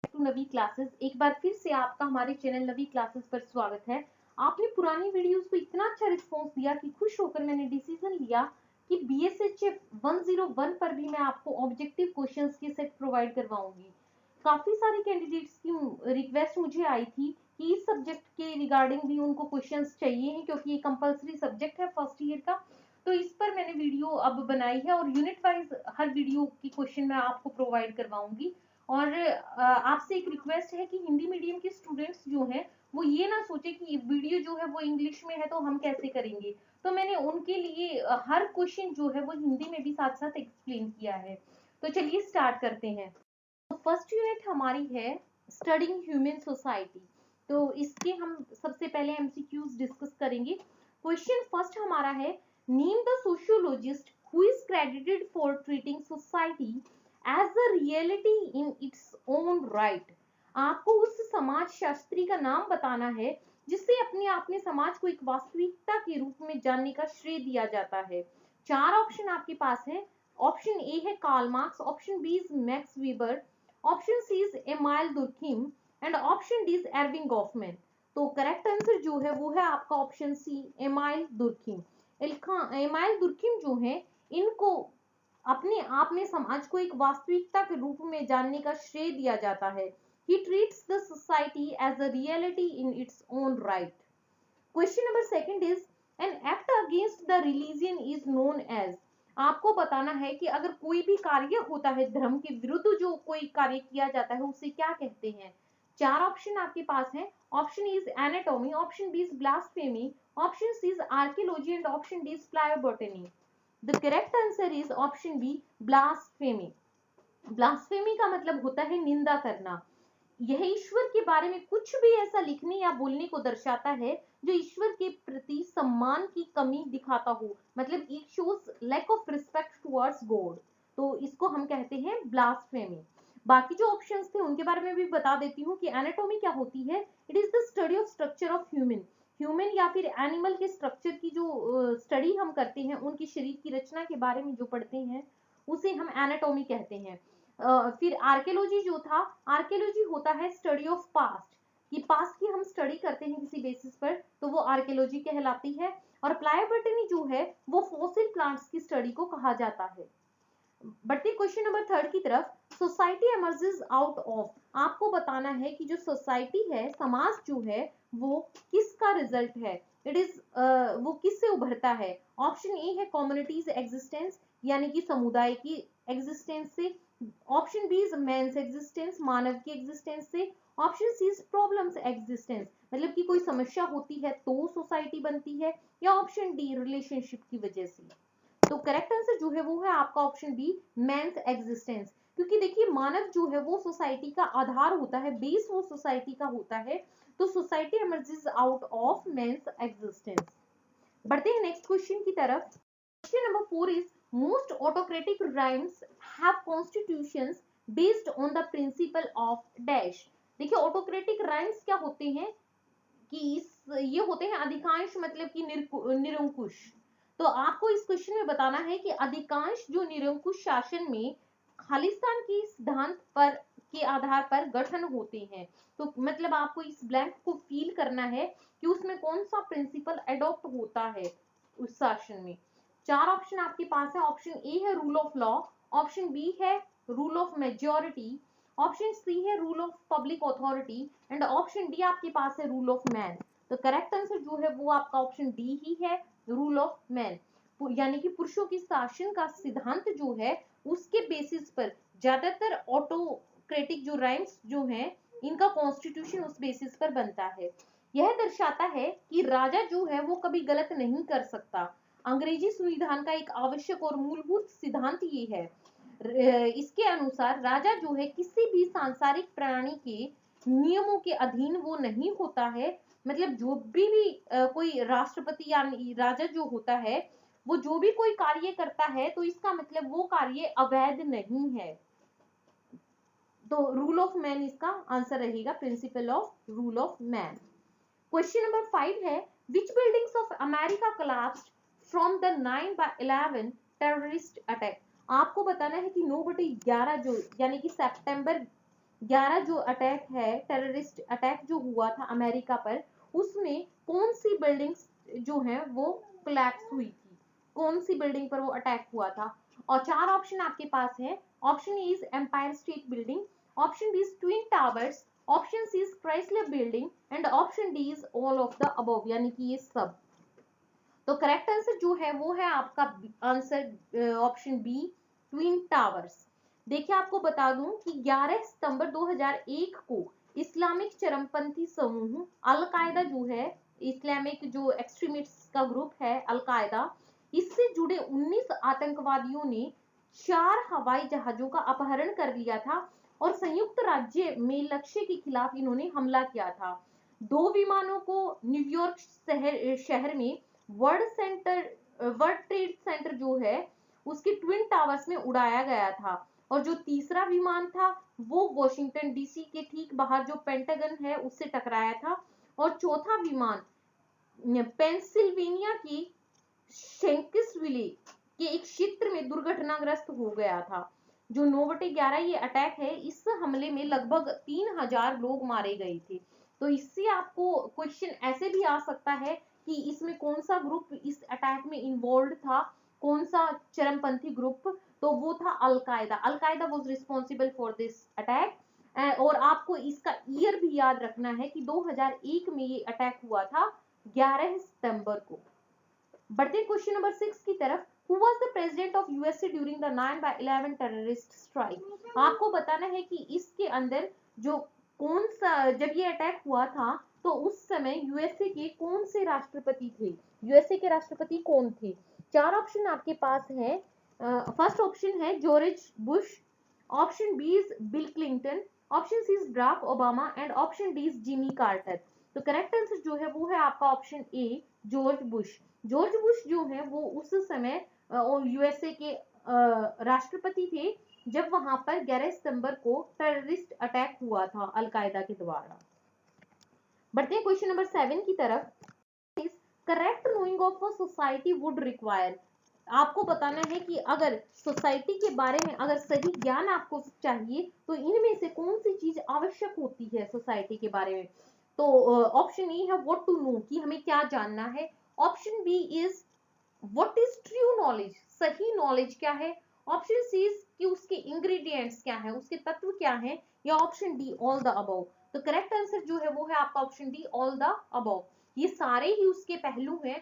To Navi classes. एक बार फिर से आपका हमारे चैनल नवी क्लासेस पर स्वागत है। आपने पुरानी वीडियोस को इतना अच्छा रिस्पांस दिया कि खुश होकर मैंने डिसीजन लिया कि बीएसएचएफ 101 पर भी मैं आपको ऑब्जेक्टिव क्वेश्चंस के सेट प्रोवाइड करवाऊंगी। काफी सारे कैंडिडेट्स की रिक्वेस्ट मुझे आई थी कि इस सब्जेक्ट के रिगार्डिंग भी उनको क्वेश्चंस चाहिए हैं, क्योंकि ये कंपलसरी सब्जेक्ट है फर्स्ट ईयर का। तो इस पर मैंने वीडियो अब बनाई है और यूनिट वाइज हर वीडियो की क्वेश्चन मैं आपको प्रोवाइड करवाऊंगी। और आपसे एक रिक्वेस्ट है कि हिंदी मीडियम के स्टूडेंट्स जो हैं वो ये ना सोचे कि वीडियो जो है वो इंग्लिश में है तो हम कैसे करेंगे। तो मैंने उनके लिए हर क्वेश्चन जो है वो हिंदी में भी साथ साथ एक्सप्लेन किया है। तो चलिए स्टार्ट करते हैं। तो फर्स्ट यूनिट हमारी है स्टडिंग ह्यूमन सोसाइटी। तो इसके हम सबसे पहले एमसीक्यूज डिस्कस करेंगे। क्वेश्चन फर्स्ट हमारा है, name the sociologist who is credited for treating society as a reality in its own right. आपको उस समाज शास्त्री का नाम बताना है जिससे अपने आप में समाज को एक वास्तविकता के रूप में जानने का श्रेय दिया जाता है। चार ऑप्शन आपके पास है। ऑप्शन ए है Karl Marx, option B is Max Weber, option C is Emile Durkheim and option D is Erving Goffman. तो करेक्ट आंसर जो है वो है आपका option C Emile Durkheim. Emile Durkheim जो है इनको अपने आप में समाज को एक वास्तविकता के रूप में जानने का श्रेय दिया जाता है। He treats the society as a reality in its own right. Question number second is, an act against the religion is known as। आपको बताना है कि अगर कोई भी कार्य होता है धर्म के विरुद्ध, जो कोई कार्य किया जाता है उसे क्या कहते हैं। चार ऑप्शन आपके पास हैं। Option is anatomy, option B is blasphemy, option C is archaeology and option D is palaeobotany. The correct answer is option B blasphemy. Blasphemy का मतलब होता है निंदा करना। यह ईश्वर के बारे में कुछ भी ऐसा लिखने या बोलने को दर्शाता है जो ईश्वर के प्रति सम्मान की कमी दिखाता हो, मतलब it shows lack of respect towards God. तो इसको हम कहते हैं ब्लास्फेमी। बाकी जो ऑप्शंस थे उनके बारे में भी बता देती हूँ कि एनाटॉमी क्या होती है। It is the study of structure of human या फिर एनिमल के स्ट्रक्चर की जो स्टडी हम करते हैं, उनकी शरीर की रचना के बारे में जो पढ़ते हैं उसे हम एनाटॉमी कहते हैं। फिर आर्कियोलॉजी जो था, आर्कियोलॉजी होता है स्टडी ऑफ पास्ट, कि पास्ट की हम स्टडी करते हैं किसी बेसिस पर, तो वो आर्कियोलॉजी कहलाती है। और प्लायोबोटनी जो है वो फॉसिल प्लांट्स की स्टडी को कहा जाता है। बढ़ते क्वेश्चन नंबर थर्ड की तरफ। सोसाइटी एमर्जेस आउट ऑफ, आपको बताना है कि जो सोसाइटी है, समाज जो है वो किसका रिजल्ट है। इट इज वो किससे उभरता है। ऑप्शन ए है कम्युनिटीज एग्जिस्टेंस, यानी कि समुदाय की एग्जिस्टेंस से। Option B is men's existence, मानव की एग्जिस्टेंस से। Option C is problems existence, मतलब कि कोई समस्या होती है तो सोसाइटी बनती है। या ऑप्शन डी रिलेशनशिप की वजह से। तो करेक्ट आंसर जो है वो है आपका ऑप्शन बी मेंस एग्जिस्टेंस। क्योंकि देखिए मानव जो है वो सोसाइटी का आधार होता है, बेस वो सोसाइटी का होता है। तो society emerges out of men's existence. बढ़ते हैं नेक्स्ट क्वेश्चन की तरफ। Question number 4 is, most autocratic regimes have constitutions based on the principle of dash. देखिए ऑटोक्रेटिक राइम्स क्या होते हैं कि ये होते हैं अधिकांश, मतलब कि निरंकुश। तो आपको इस क्वेश्चन में बताना है कि अधिकांश जो निरंकुश शासन में खालिस्तान की सिद्धांत पर के आधार पर गठन होते हैं। तो मतलब आपको इस ब्लैंक को फील करना है कि उसमें कौन सा प्रिंसिपल अडॉप्ट होता है उस शासन में। चार ऑप्शन आपके पास है। ऑप्शन ए है rule of law, option B है rule of majority, option C है rule of public authority and option D आपके पास है रूल ऑफ मैन। तो करेक्ट आंसर जो है वो आपका ऑप्शन डी ही है, रूल ऑफ मैन। यानी कि पुरुषों की शासन का सिद्धांत जो है उसके बेसिस पर ज्यादातर ऑटोक्रेटिक जो राइम्स जो हैं इनका कॉन्स्टिट्यूशन उस बेसिस पर बनता है। यह दर्शाता है कि राजा जो है वो कभी गलत नहीं कर सकता। अंग्रेजी संविधान का एक आवश्यक और मूलभूत सिद्धांत ये है। इसके अनुसार राजा जो है किसी भी सांसारिक प्राणी के नियमों के अधीन वो नहीं होता है। मतलब जो भी कोई राष्ट्रपति या राजा जो होता है वो जो भी कोई कार्य करता है तो इसका मतलब वो कार्य अवैध नहीं है। तो रूल ऑफ मैन इसका आंसर रहेगा, principle of rule of man. Question number 5 है, which buildings of America collapsed from the 9/11 terrorist attack. आपको बताना है कि 9/11 जो यानी कि सितंबर 11 जो अटैक है, टेररिस्ट अटैक जो हुआ था अमेरिका पर, उसमें कौन सी बिल्डिंग्स जो है वो कोलैप्स हुई थी, कौन सी बिल्डिंग पर वो अटैक हुआ था? और 4 ऑप्शन आपके पास है। Option A is Empire State Building, option B is twin towers, option C is Chrysler building and option D is all of the above, यानी कि ये सब। तो करेक्ट आंसर जो है वो है आपका answer option B, twin towers. देखिए आपको बता दूं कि 11 सितंबर 2001 को इस्लामिक चरमपंथी समूह अल कायदा जो है, इस्लामिक जो एक्सट्रीमिस्ट का ग्रुप है अल कायदा, इससे जुड़े 19 आतंकवादियों ने 4 हवाई जहाजों का अपहरण कर लिया था और संयुक्त राज्य में लक्ष्य के खिलाफ इन्होंने हमला किया था। 2 विमानों को न्यूयॉर्क शहर में वर्ल्ड ट्रेड सेंटर जो है उसके ट्विन टावर्स में उड़ाया गया था, और जो तीसरा विमान था वो वॉशिंगटन डीसी के ठीक बाहर जो पेंटागन है उससे टकराया था, और चौथा विमान पेंसिल्वेनिया की शेंकिसविले के एक क्षेत्र में दुर्घटनाग्रस्त हो गया था। जो 9/11 ये अटैक है, इस हमले में लगभग 3000 लोग मारे गए थे। तो इससे आपको क्वेश्चन ऐसे भी आ सकता है कि इसमें कौन सा ग्रुप इस अटैक में इन्वॉल्व था, कौन सा चरमपंथी ग्रुप? तो वो था अल कायदा। अल कायदा was responsible for this attack. और आपको इसका ईयर भी याद रखना है कि 2001 में ये अटैक हुआ था 11 सितंबर को। बढ़ते हैं क्वेश्चन नंबर 6 की तरफ। Who was the president of USA during the 9/11 terrorist strike? आपको बताना है कि इसके अंदर जो कौन सा, जब ये अटैक हुआ था तो उस समय यूएसए के कौन से राष्ट्रपति थे? यूएसए के राष्ट्रपति कौन थे? 4 ऑप्शन आपके पास है। फर्स्ट ऑप्शन है George Bush, option B is Bill Clinton, option C is Barack Obama and option D is Jimmy Carter. तो करेक्ट आंसर जो है वो है आपका option A, George Bush. George Bush जो है वो उस समय यूएसए के राष्ट्रपति थे जब वहां पर 11 सितंबर को टेररिस्ट अटैक हुआ था अलकायदा के द्वारा। बढ़ते हैं क्वेश्चन नंबर 7 की तरफ। Correct knowing of a society would require. आपको बताना है कि अगर सोसाइटी के बारे में अगर सही ज्ञान आपको चाहिए तो इनमें से कौन सी चीज आवश्यक होती है सोसाइटी के बारे में? तो ऑप्शन ए है व्हाट टू नो, कि हमें क्या जानना है। Option B is what is true knowledge, सही नॉलेज क्या है। ऑप्शन सी इज कि उसके इंग्रेडिएंट्स क्या है, उसके तत्व क्या है, या option D all the above. तो करेक्ट आंसर जो है वो है आपका option D, all the above. ये सारे ही उसके पहलू हैं।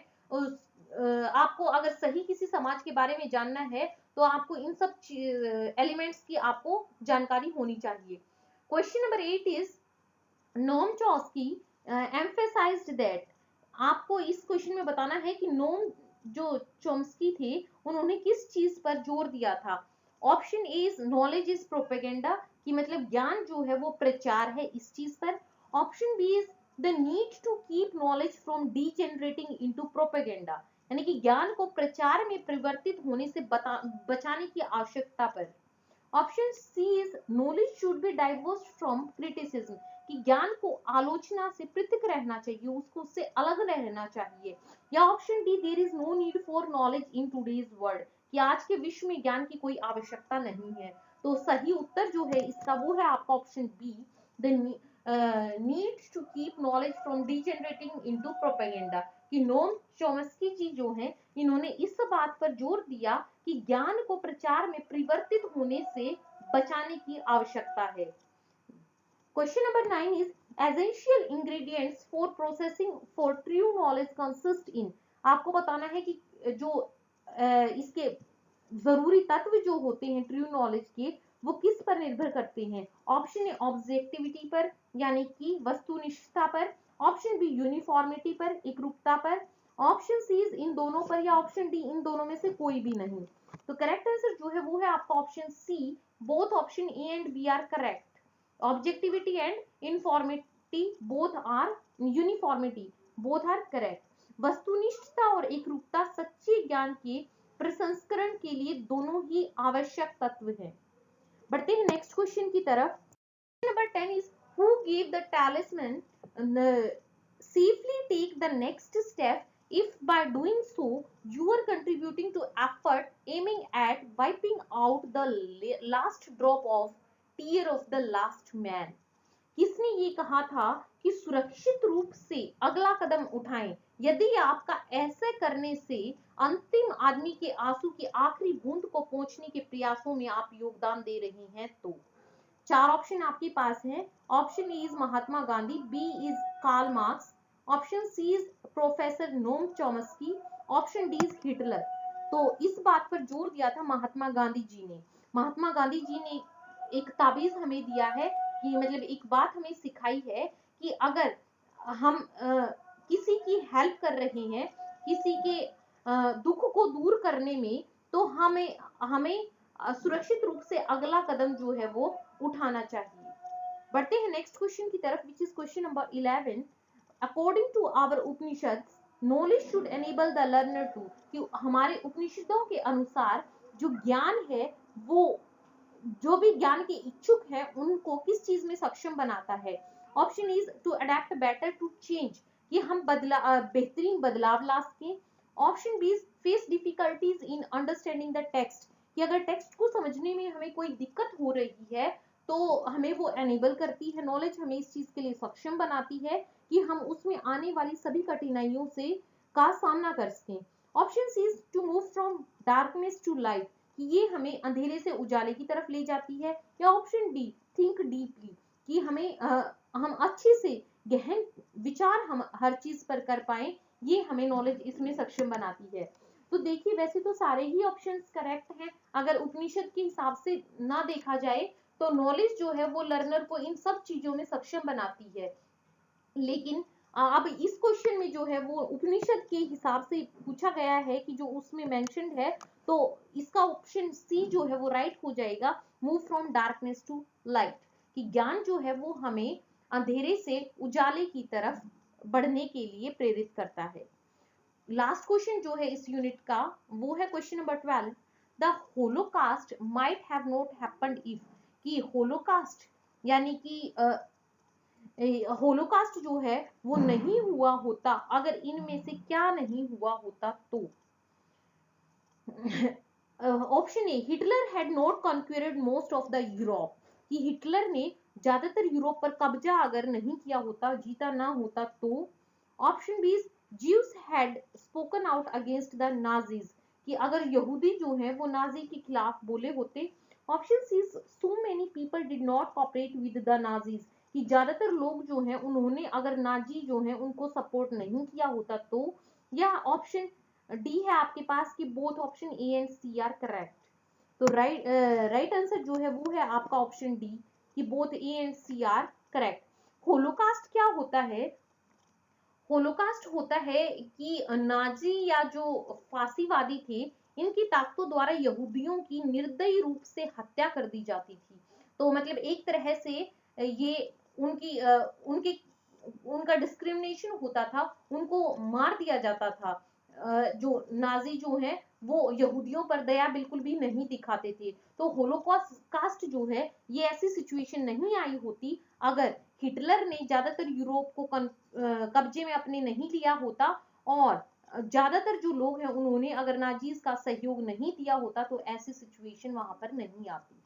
आपको अगर सही किसी समाज के बारे में जानना है तो आपको इन सब एलिमेंट्स की आपको जानकारी होनी चाहिए। Question number 8 is Noam Chomsky emphasised that. आपको इस क्वेश्चन में बताना है कि नोम जो चॉम्स्की थे उन्होंने किस चीज पर जोर दिया था। Option A is knowledge is propaganda, कि मतलब ज्ञान जो है वो प्रचार है इस चीज पर। Option B is the need to keep knowledge from degenerating into propaganda, यानी कि ज्ञान को प्रचार में परिवर्तित होने से बचाने की आवश्यकता पर। Option C is knowledge should be diverse from criticism, कि ज्ञान को आलोचना से पृथक रहना चाहिए, उसको उससे अलग रहना चाहिए। या option D there is no need for knowledge in today's world, कि आज के विश्व में ज्ञान की कोई आवश्यकता नहीं है। तो सही उत्तर जो है इसका वो है आपका option B, the need to keep knowledge from degenerating into propaganda, कि नोम चॉम्स्की जी जो हैं इन्होंने इस बात पर जोर दिया कि ज्ञान को प्रचार में परिवर्तित होने से बचाने की आवश्यकता है। Question number 9 is essential ingredients for processing for true knowledge consist in. आपको बताना है कि जो इसके जरूरी तत्व जो होते हैं ट्रू नॉलेज के वो किस पर निर्भर करते हैं। ऑप्शन ए ऑब्जेक्टिविटी पर, यानी कि वस्तुनिष्ठता पर। ऑप्शन बी यूनिफॉर्मिटी पर, एकरूपता पर। ऑप्शन सी इन दोनों पर, या ऑप्शन डी इन दोनों में से कोई भी नहीं। तो करेक्ट आंसर जो है वो है आपका option C, both option A and B are correct. objectivity and informity both are uniformity both are correct। वस्तुनिष्ठता और एकरूपता सच्चे ज्ञान के प्रसंस्करण के लिए दोनों ही आवश्यक तत्व हैं। बढ़ते हैं नेक्स्ट क्वेश्चन की तरफ। Number 10 is who gave the talisman safely take the next step if by doing so you are contributing to effort aiming at wiping out the last drop of tear of the last man. किसने ये कहा था कि सुरक्षित रूप से अगला कदम उठाएं, यदि आपका ऐसे करने से अंतिम आदमी के आंसू की आखिरी बूंद को पहुंचने के प्रयासों में आप योगदान दे रहे हैं तो। चार ऑप्शन आपके पास हैं। Option A is Mahatma Gandhi, B is Karl Marx, option C is professor Noam Chomsky, option D is Hitler. तो इस बात पर जोर दिया था महात्मा गांधी जी ने। महात्मा गांधी जी ने एक ताबीज हमें दिया है कि मतलब एक बात हमें सिखाई है कि अगर हम किसी की हेल्प कर रहे हैं, किसी के दुख को दूर करने में, तो हमें हमें सुरक्षित रूप से अगला कदम जो है वो उठाना चाहिए। बढ़ते हैं नेक्स्ट क्वेश्चन की तरफ, which is question number 11। According to our Upanishad, knowledge should enable the learner to, कि हमारे उपनिषदों के अनुसार जो ज्ञान है वो, जो भी ज्ञान के इच्छुक है उनको किस चीज में सक्षम बनाता है। Option is to adapt better to change, कि हम बेहतरीन बदलाव ला सकें। Option B is face difficulties in understanding the text, कि अगर टेक्स्ट को समझने में हमें कोई दिक्कत हो रही है तो हमें वो एनेबल करती है, नॉलेज हमें इस चीज के लिए सक्षम बनाती है कि हम उसमें आने वाली सभी कठिनाइयों से का सामना कर सकें। Option C is to move from darkness to light, कि ये हमें अंधेरे से उजाले की तरफ ले जाती है। या ऑप्शन डी थिंक डीपली, कि हमें हम अच्छे से गहन विचार हम हर चीज पर कर पाए, ये हमें नॉलेज इसमें सक्षम बनाती है। तो देखिए वैसे तो सारे ही ऑप्शंस करेक्ट हैं, अगर उपनिषद के हिसाब से ना देखा जाए तो नॉलेज जो है वो लर्नर को इन सब चीजों में सक्षम बनाती है। लेकिन अब इस क्वेश्चन में जो है वो उपनिषद के हिसाब से पूछा गया है कि जो उसमें मेंशन्ड है, तो इसका ऑप्शन सी जो है वो राइट हो जाएगा, move from darkness to light, कि ज्ञान जो है वो हमें अंधेरे से उजाले की तरफ बढ़ने के लिए प्रेरित करता है। लास्ट क्वेश्चन जो है इस यूनिट का वो है question number 12। The Holocaust might have not happened if, कि होलोकास्ट यानी कि होलोकास्ट जो है वो नहीं हुआ होता अगर इनमें से क्या नहीं हुआ होता तो। Option A Hitler had not conquered most of the Europe, कि हिटलर ने ज्यादातर यूरोप पर कब्जा अगर नहीं किया होता, जीता ना होता तो। Option B Jews had spoken out against the Nazis, कि अगर यहूदी जो है वो नाजी के खिलाफ बोले होते। Option C so many people did not cooperate with the Nazis, कि ज्यादातर लोग जो हैं उन्होंने अगर नाजी जो हैं उनको सपोर्ट नहीं किया होता तो। या ऑप्शन डी है आपके पास कि both option A and C are correct. तो राइट आंसर जो है वो है आपका ऑप्शन डी, कि both A and C are correct. Holocaust क्या होता है? होलोकास्ट होता है कि नाजी या जो फांसीवादी थे इनकी ताकतों द्वारा यहूदियों की निर्दयी रूप से हत्या कर दी जाती थी। तो मतलब एक तरह से ये उनकी उनके उनका डिस्क्रिमिनेशन होता था, उनको मार दिया जाता था। जो नाजी जो है वो यहूदियों पर दया बिल्कुल भी नहीं दिखाते थे। तो होलोकास्ट जो है ये ऐसी सिचुएशन नहीं आई होती अगर हिटलर ने ज्यादातर यूरोप को कब्जे में अपने नहीं लिया होता, और ज्यादातर जो लोग हैं उन्होंने अगर नाजीज का सहयोग नहीं दिया होता, तो ऐसी सिचुएशन वहां पर नहीं आती।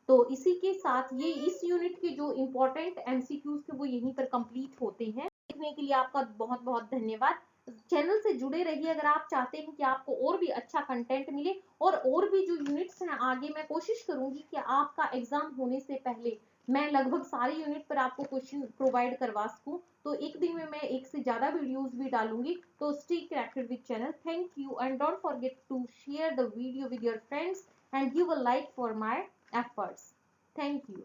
तो इसी के साथ ये इस यूनिट के जो इंपॉर्टेंट एमसीक्यूज थे वो यहीं पर कंप्लीट होते हैं। देखने के लिए आपका बहुत बहुत धन्यवाद। चैनल से जुड़े रहिए अगर आप चाहते हैं कि आपको और भी अच्छा कंटेंट मिले, और भी जो यूनिट्स हैं आगे मैं कोशिश करूंगी कि आपका एग्जाम होने से पहले मैं लगभग सारे यूनिट पर आपको क्वेश्चन प्रोवाइड करवा सकूं। तो एक दिन में मैं एक से ज्यादा वीडियोस भी डालूंगी। तो stay connected with channel. Thank you and don't forget to share the video with your friends and give a like for my efforts. Thank you.